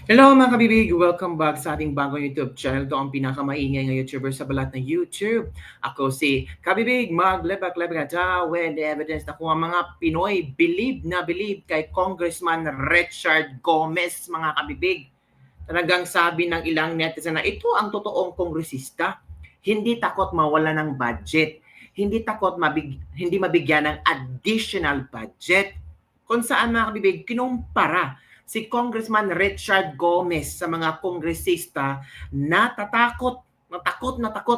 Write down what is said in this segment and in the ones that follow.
Hello mga kabibig! Welcome back sa ating bagong YouTube channel. Ito ang pinakamaingay ng YouTuber sa balat ng YouTube. Ako si Kabibig, maglebak-lebak with evidence na kung ang mga Pinoy believe kay Congressman Richard Gomez, mga kabibig. Talagang sabi ng ilang netizen na ito ang totoong kongresista. Hindi takot mawala ng budget. Hindi takot hindi mabigyan ng additional budget. Kung saan mga kabibig, kinumpara si Congressman Richard Gomez sa mga kongresista na takot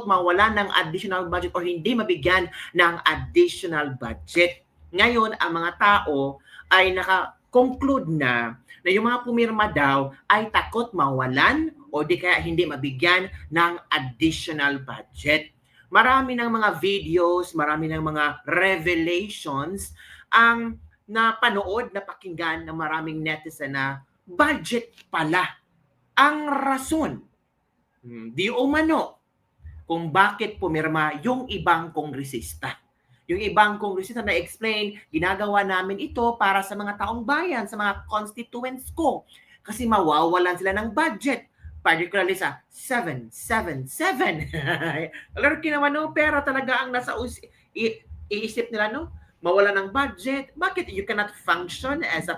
mawala ng additional budget o hindi mabigyan ng additional budget. Ngayon, ang mga tao ay naka-conclude na yung mga pumirma daw ay takot mawalan o di kaya hindi mabigyan ng additional budget. Marami ng mga videos, marami ng mga revelations ang napanood, napakinggan ng maraming netizen na budget pala ang rason, di umano, kung bakit pumirma yung ibang kongresista. Yung ibang kongresista na explain, ginagawa namin ito para sa mga taong bayan, sa mga constituents ko. Kasi mawawalan sila ng budget. Particularly sa 777. Alam naman no, pera talaga ang nasa iisip nila no? Mawala ng budget. Bakit you cannot function as a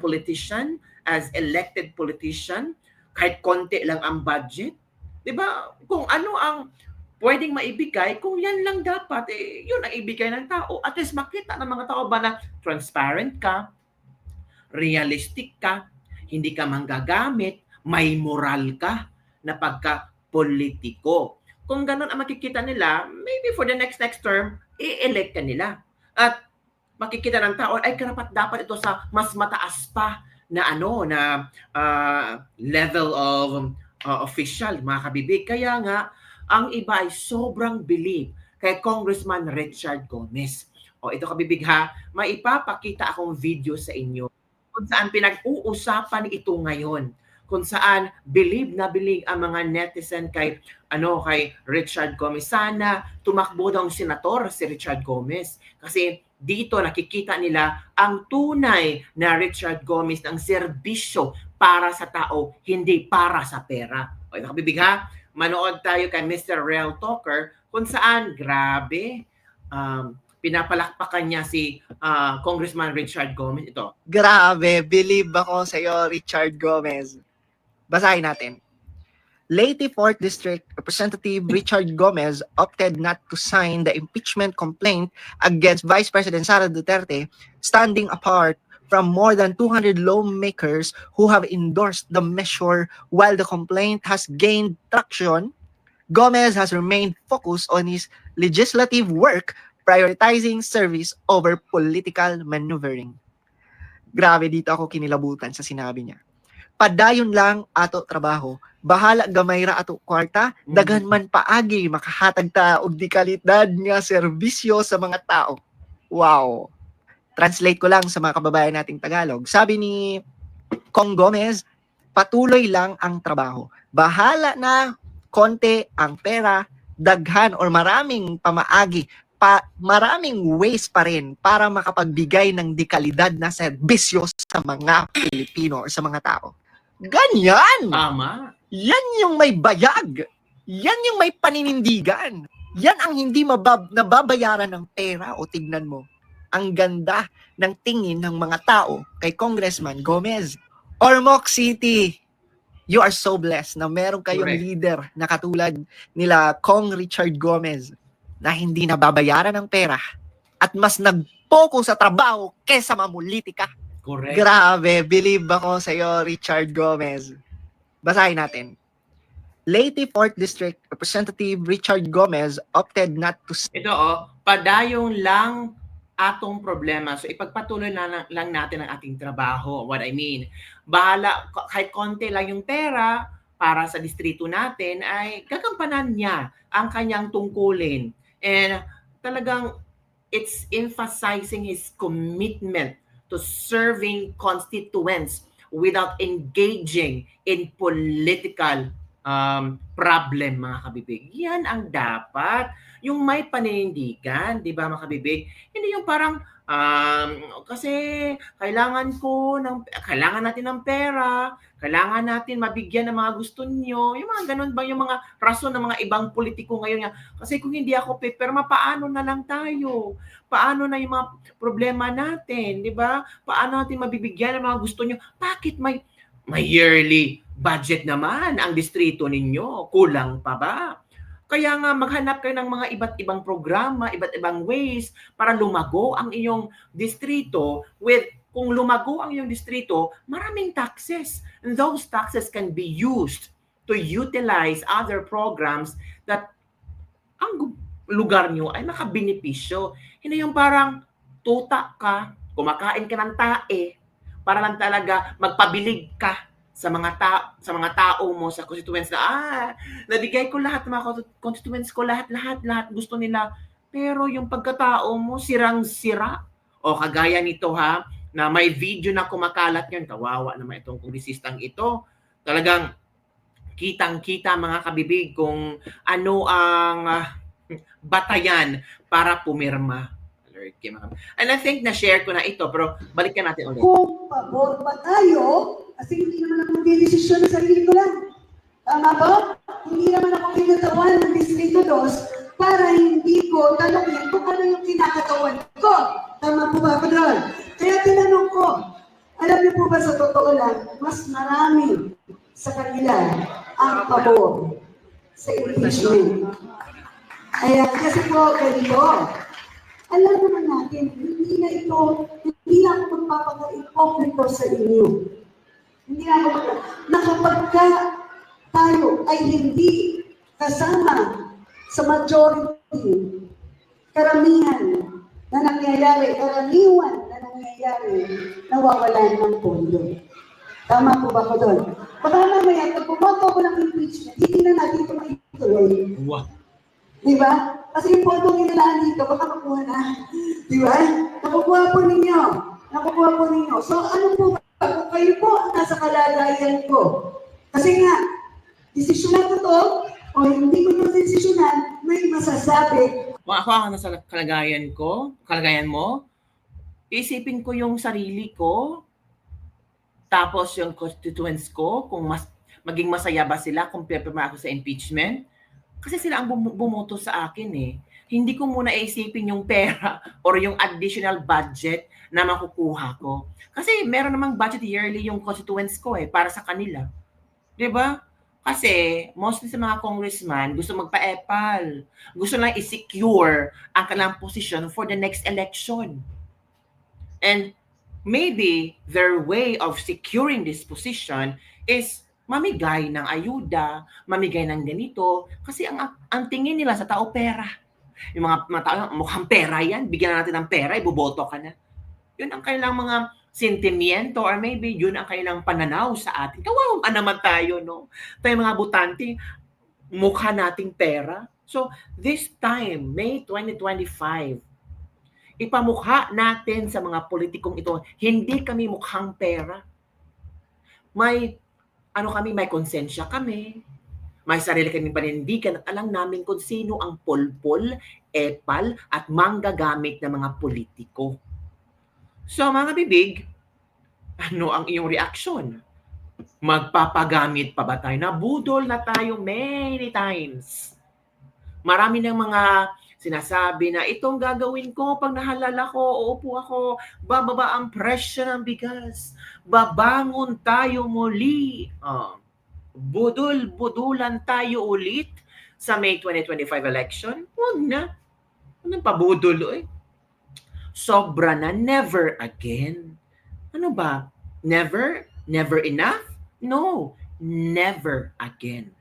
politician, as elected politician, kahit konti lang ang budget? 'Di ba? Kung ano ang pwedeng maibigay, kung yan lang dapat, yun ang ibigay ng tao. At least makita ng mga tao ba na transparent ka, realistic ka, hindi ka manggagamit, may moral ka na pagka-politiko. Kung ganun ang makikita nila, maybe for the next term, i-elect ka nila. At makikita ng tao ay karapat dapat ito sa mas mataas pa na level of official, mga kabibig. Kaya nga ang iba ay sobrang believe kay Congressman Richard Gomez. O ito kabibig ha, maipapakita akong video sa inyo kung saan pinag-uusapan ito ngayon, kung saan believe ang mga netizen kay Richard Gomez. Sana tumakbo daw ang senator si Richard Gomez kasi dito nakikita nila ang tunay na Richard Gomez ng serbisyo para sa tao, hindi para sa pera. O nakabibig ha, manood tayo kay Mr. Real Talker kung saan grabe pinapalakpakan niya si Congressman Richard Gomez. Ito. Grabe, believe ako sa iyo, Richard Gomez. Basahin natin. Leyte 4th District Representative Richard Gomez opted not to sign the impeachment complaint against Vice President Sara Duterte, standing apart from more than 200 lawmakers who have endorsed the measure. While the complaint has gained traction, Gomez has remained focused on his legislative work, prioritizing service over political maneuvering. Grabe, dito ako kinilabutan sa sinabi niya. Padayon lang ato trabaho, bahala gamay ra ato kwarta, daghan man paagi makahatag ta og di kalidad nga serbisyo sa mga tao. Wow. Translate ko lang sa mga kababayan nating Tagalog. Sabi ni Kong Gomez, patuloy lang ang trabaho. Bahala na konti ang pera, daghan or maraming pamaagi, maraming ways pa rin para makapagbigay ng dekalidad na serbisyo sa mga Pilipino or sa mga tao. Ganyan! Tama. Yan yung may bayag. Yan yung may paninindigan. Yan ang hindi nababayaran ng pera. O tignan mo, ang ganda ng tingin ng mga tao kay Congressman Gomez. Ormoc City, you are so blessed na meron kayong Correct. leader na katulad nila Kong Richard Gomez na hindi nababayaran ng pera at mas nag-focus sa trabaho kesa mamulitika. Correct. Grabe, believe ako sa iyo, Richard Gomez. Basahin natin. Leyte 4th District Representative Richard Gomez opted not to... Ito padayong lang atong problema. So ipagpatuloy lang natin ang ating trabaho. What I mean, bahala, kahit konti lang yung pera para sa distrito natin, ay gagampanan niya ang kanyang tungkulin. And talagang it's emphasizing his commitment to serving constituents without engaging in political problem, mga kabibig. Yan ang dapat. Yung may paninindigan, di ba, mga kabibig? Hindi yung parang, kasi kailangan natin ng pera, kailangan natin mabigyan ng mga gusto nyo. Yung mga ganun ba yung mga rason ng mga ibang politiko ngayon nga? Kasi kung hindi ako pipirma, paano na lang tayo? Paano na yung mga problema natin, di ba? Paano natin mabibigyan ng mga gusto nyo? Bakit may yearly budget naman ang distrito ninyo? Kulang pa ba? Kaya nga maghanap kayo ng mga iba't ibang programa, iba't ibang ways para lumago ang iyong distrito with kung lumago ang iyong distrito, maraming taxes. And those taxes can be used to utilize other programs that ang lugar nyo ay makabenepisyo. Hindi yung parang tuta ka, kumakain ka ng tae, para lang talaga magpabilig ka sa mga tao mo sa constituents na nabigay ko lahat ng mga constituents ko, lahat gusto nila, pero yung pagkatao mo sirang-sira. O kagaya nito na may video na kumakalat yun, kawawa naman itong kongresistang ito, talagang kitang-kita mga kabibig kung ano ang batayan para pumirma. And I think na-share ko na ito, pero balikan natin ulit. Kung pabor ba tayo, kasi hindi naman ako magdidesisyon na sarili ko lang. Tama ba? Hindi naman ako kinatawan ng Distrito 2 para hindi ko tanongin kung ano yung kinakatawan ko. Tama po ba ako doon? Kaya tinanong ko, alam niyo po ba sa totoo lang, mas marami sa kanila ang pabor sa impeachment. Ayan, kasi po ganito. Alam naman natin, hindi na ako magpapaka-ipokrito sa inyo. Hindi na ako na kapag tayo ay hindi kasama sa majority, karamihan na nangyayari, nawawalan ng pondo. Tama po ba ko doon? Baka mamaya, pag bumoto ko ng impeachment, hindi na natin ito maituloy. Wow. Di ba? Kasi yung pondong inilaan dito, baka makuha na. Di ba? Nakukuha po ninyo. So, ano po ba? Kung kayo po ang nasa kalagayan ko. Kasi nga, desisyonan ko to, o hindi ko ito desisyonan, may masasabi. Kung ako ang nasa kalagayan mo, isipin ko yung sarili ko, tapos yung constituents ko, kung maging masaya ba sila kung pipirma ako sa impeachment. Kasi sila ang bumoto sa akin eh. Hindi ko muna iisipin yung pera or yung additional budget na makukuha ko. Kasi meron namang budget yearly yung constituents ko para sa kanila. 'Di ba? Kasi mostly sa mga congressman gusto magpa-epal. Gusto lang i-secure ang kanilang position for the next election. And maybe their way of securing this position is mamigay ng ayuda, mamigay ng ganito, kasi ang tingin nila sa tao pera. Yung mga tao, mukhang pera yan, bigyan natin ng pera, iboboto ka na. Yun ang kailang mga sentimiento or maybe yun ang kailang pananaw sa atin. Kawawa naman tayo, no? Tayo mga butante, mukha nating pera. So, this time, May 2025, ipamukha natin sa mga politikong ito, hindi kami mukhang pera. May konsensya kami, may sarili kaming panindigan at alam namin kung sino ang polpol, epal at manggagamit ng mga politiko. So mga bibig, ano ang iyong reaksyon? Magpapagamit pa ba tayo? Nabudol na tayo many times. Marami ng mga sinasabi na itong gagawin ko pag nahalala ko, uupo ako, bababa ang presyo ng bigas, babangon tayo muli. Budul-budulan tayo ulit sa May 2025 election. Huwag na. Anong pabudol Sobra na, never again. Ano ba? Never? Never enough? No, never again.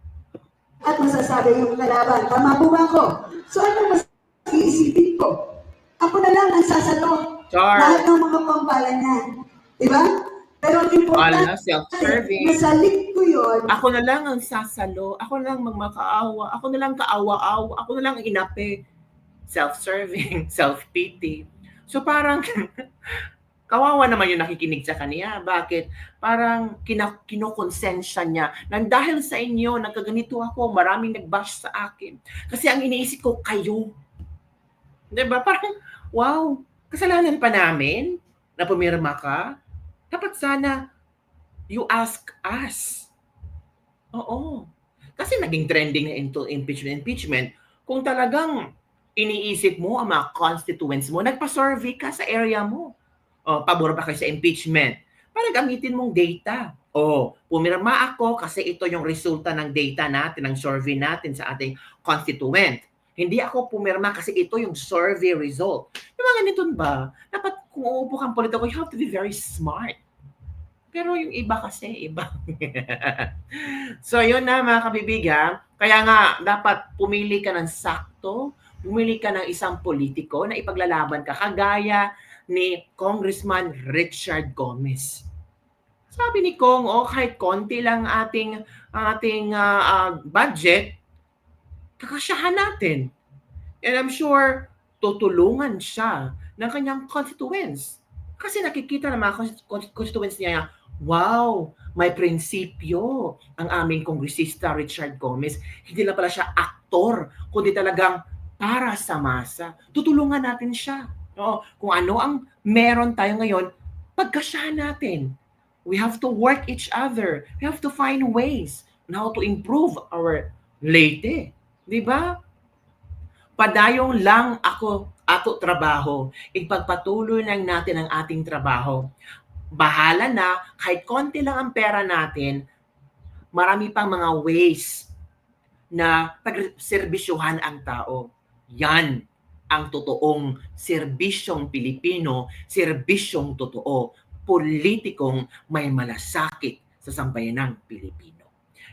At masasabi yung kalaban, tama po ba ako? So ano mas iisipin ko? Ako na lang ang sasalo. Lahat ng mga pambala niya. Diba? Pero ang importante, self-serving. Nasalik ko yun. Ako na lang ang sasalo. Ako na lang magmakaawa. Ako na lang kaawa-awa. Ako na lang ang inape. Self-serving. Self-pity. So parang Kawawa naman yung nakikinig sa kanya. Bakit? Parang kinokonsensya niya nang dahil sa inyo, nagkaganito ako, maraming nag-bash sa akin. Kasi ang iniisip ko, kayo. Diba? Parang, wow, kasalanan pa namin na pumirma ka. Dapat sana you ask us. Oo. Kasi naging trending na into impeachment. Kung talagang iniisip mo ang mga constituents mo, nagpa-survey ka sa area mo. O, pabor ba kayo sa impeachment? Para gamitin mong data. O, pumirma ako kasi ito yung resulta ng data natin, ng survey natin sa ating constituent. Hindi ako pumirma kasi ito yung survey result. Yung mga ganito ba? Dapat kung uupo kang politiko, you have to be very smart. Pero yung iba kasi, iba. So, yun na mga kabibigan. Kaya nga, dapat pumili ka ng sakto, pumili ka ng isang politiko na ipaglalaban ka. Kagaya ni Congressman Richard Gomez. Sabi ni Kong, kahit konti lang ating budget, kakasyahan natin. And I'm sure, tutulungan siya ng kanyang constituents. Kasi nakikita ng mga constituents niya, wow, may prinsipyo ang aming kongresista Richard Gomez. Hindi lang pala siya aktor, kundi talagang para sa masa. Tutulungan natin siya. No? Kung ano ang meron tayo ngayon, pagkasyahan natin. We have to work each other. We have to find ways on how to improve our Leyte. Di ba? Padayong lang ato trabaho. Ipagpatuloy lang natin ang ating trabaho. Bahala na, kahit konti lang ang pera natin, marami pang mga ways na pagserbisyuhan ang tao. Yan ang totoong serbisyong Pilipino, serbisyong totoo, politikong may malasakit sa sambayanang Pilipino.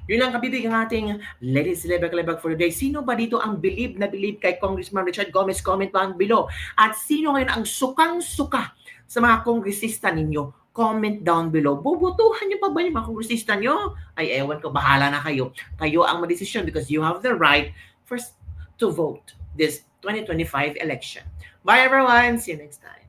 Yun lang kabibig ang ating Ladies Lebag for today. Sino ba dito ang believe kay Congressman Richard Gomez? Comment down below. At sino ngayon ang sukang-suka sa mga kongresista ninyo? Comment down below. Bubutuhan niyo pa ba yung mga kongresista niyo? Ay, ewan ko, bahala na kayo. Kayo ang madesisyon because you have the right first to vote this 2025 election. Bye everyone. See you next time.